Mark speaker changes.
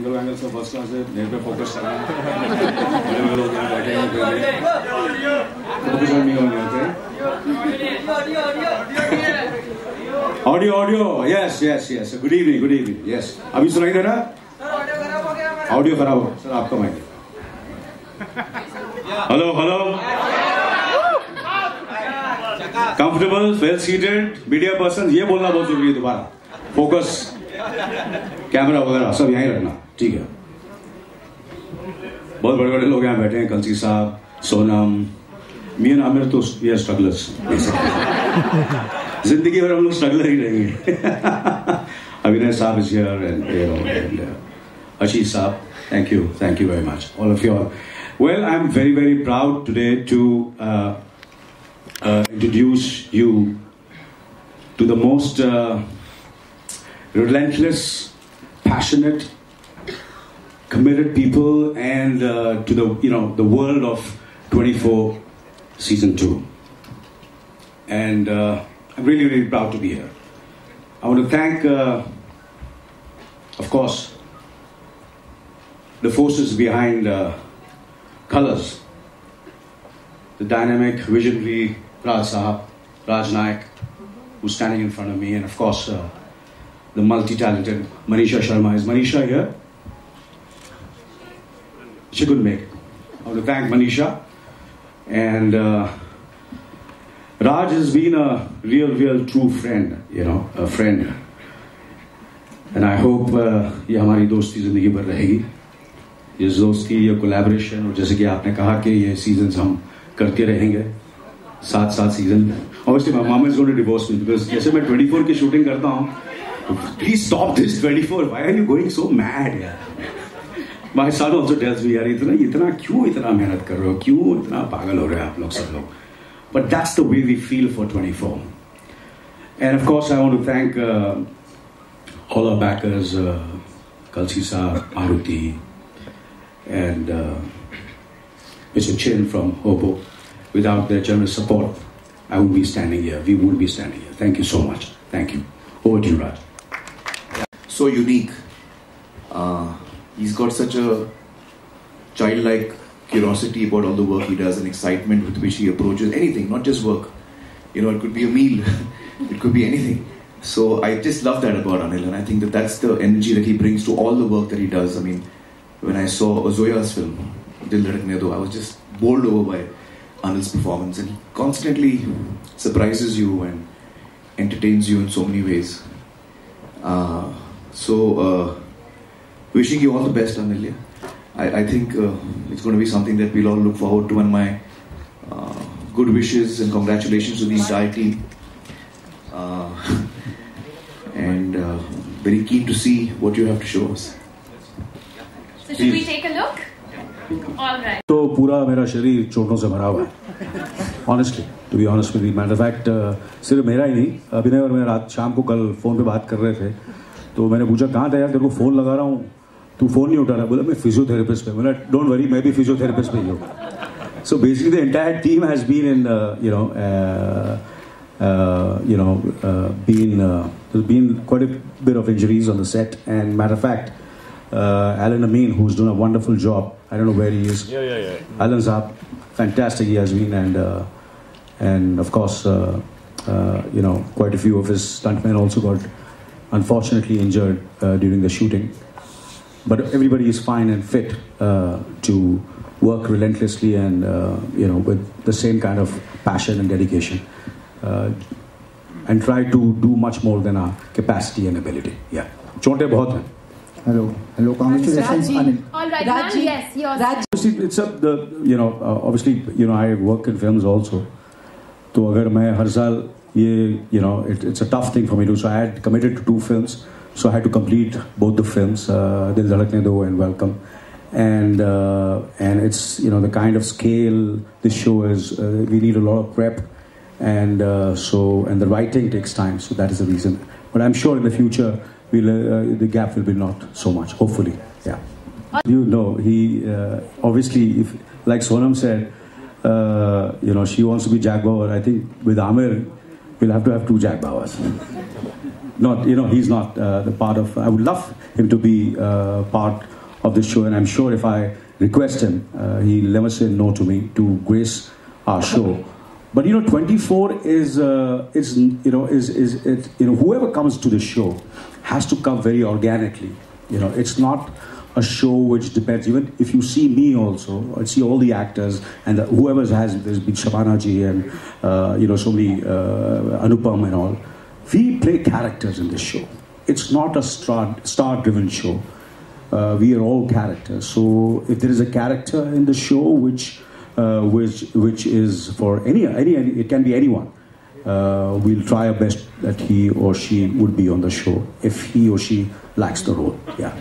Speaker 1: Angle से first class है, मेरे पे फोकस करना है। बड़े लोग यहाँ बैठे हैं, प्रोफेसर नहीं होंगे, okay? Audio, yes. Good evening, yes. अभी सुनाई दे रहा? ऑडियो खराब हो सर, आपका mic. Hello. Comfortable, well seated, media person, ये बोलना बहुत जरूरी है। दोबारा फोकस, कैमरा वगैरह सब यहीं रखना, ठीक है? बहुत बड़े लोग यहाँ बैठे हैं, कलसी साहब, सोनम, मी एंड आमिर तो वी आर स्ट्रगलर्स। जिंदगी भर हम लोग स्ट्रगलर ही रहेंगे। अभिनय साहब इज हियर एंड आशीष साहब, thank you very much, all of you all. Well, I'm very proud today to introduce you to the most relentless, passionate, committed people, and to the world of 24 season 2. And I'm really proud to be here. I want to thank, of course, the forces behind Colors, the dynamic, visionary Raj Nayak, who's standing in front of me, and of course the multi-talented Manisha Sharma. Is Manisha here? She couldn't make it. I want to thank Manisha, and Raj has been a real true friend, a friend, and I hope ये हमारी दोस्ती जिंदगी भर रहेगी। इस दोस्ती, ये collaboration, और जैसे कि आपने कहा कि ये सीजन्स हम करते रहेंगे, 7 season. Obviously my mom is going to divorce me because जैसे मैं 24 की शूटिंग करता हूँ, please stop this 24, why are you going so mad यार? My son also tells me, यार इतना मेहनत कर रहे हो, क्यों इतना पागल हो रहे हैं आप लोग सब लोग? But that's the way we feel for 24. And of course I want to thank all our backers, Kalsi Saab, Maruti, and Mr. Chin from Hobo. Without their generous support, I wouldn't be standing here. We wouldn't be standing here. Thank you so much. Thank you. Over to you, Raj.
Speaker 2: So unique. He's got such a childlike curiosity about all the work he does and excitement with which he approaches anything, not just work. It could be a meal, it could be anything. So I just love that about Anil, and I think that's the energy that he brings to all the work that he does. I mean, when I saw Zoya's film, Dil Dhadakne Do, I was just bowled over by Anil's performance, and he constantly surprises you and entertains you in so many ways. Wishing you all the best, Anil. I think it's going to be something that we'll all look forward to, and my good wishes and congratulations to the entire team. And very keen to see what you have to show us.
Speaker 3: So should we take a look? All right.
Speaker 1: तो पूरा मेरा शरीर चोटों से भरा हुआ है, honestly, to be honest with you. Matter of fact, सिर्फ मेरा ही नहीं, अभिनय और मैं रात शाम को कल फ़ोन पे बात कर रहे थे, तो मैंने पूछा कहाँ था यार, तेरे को फ़ोन लगा रहा हूँ, तू फ़ोन नहीं उठा रहा। बोला मैं फिजियोथेरेपिस्ट पे। बोला डोंट वरी, मैं भी फिजियोथेरेपिस्ट पे ही हूँ। So basically the entire team has been in there's been quite a bit of injuries on the set, and matter of fact, Alan Amin, who's doing a wonderful job, I don't know where he is. Yeah. Alan's up, fantastic he has been, and of course, quite a few of his stuntmen also got unfortunately injured during the shooting. But everybody is fine and fit to work relentlessly and with the same kind of passion and dedication, and try to do much more than our capacity and ability. Yeah. Chonte bahut hain.
Speaker 4: Hello, congratulations, Anil.
Speaker 3: All right, Raj, yes, yours.
Speaker 1: It's obviously I work in films also. तो अगर मैं हर साल ये it's a tough thing for me to. So I had committed to 2 films. So I had to complete both the films, Dil Dhadakne Do and Welcome. And it's the kind of scale this show is. We need a lot of prep, and the writing takes time. So that is the reason. But I'm sure in the future the gap will be not so much. Hopefully, yeah. He obviously, if like Sonam said, she wants to be Jack Bauer. I think with Amir, we'll have to have 2 Jack Bauers. Not, he's not the part of. I would love him to be part of this show, and I'm sure if I request him, he'll never say no to me to grace our show. But 24 is whoever comes to the show has to come very organically. It's not a show which depends. Even if you see me also, I see all the actors and whoever there's been Shabana ji and so many Anupam and all. We play characters in this show. It's not a star-driven show. We are all characters. So if there is a character in the show which is for any it can be anyone. We'll try our best that he or she would be on the show if he or she lacks the role. Yeah.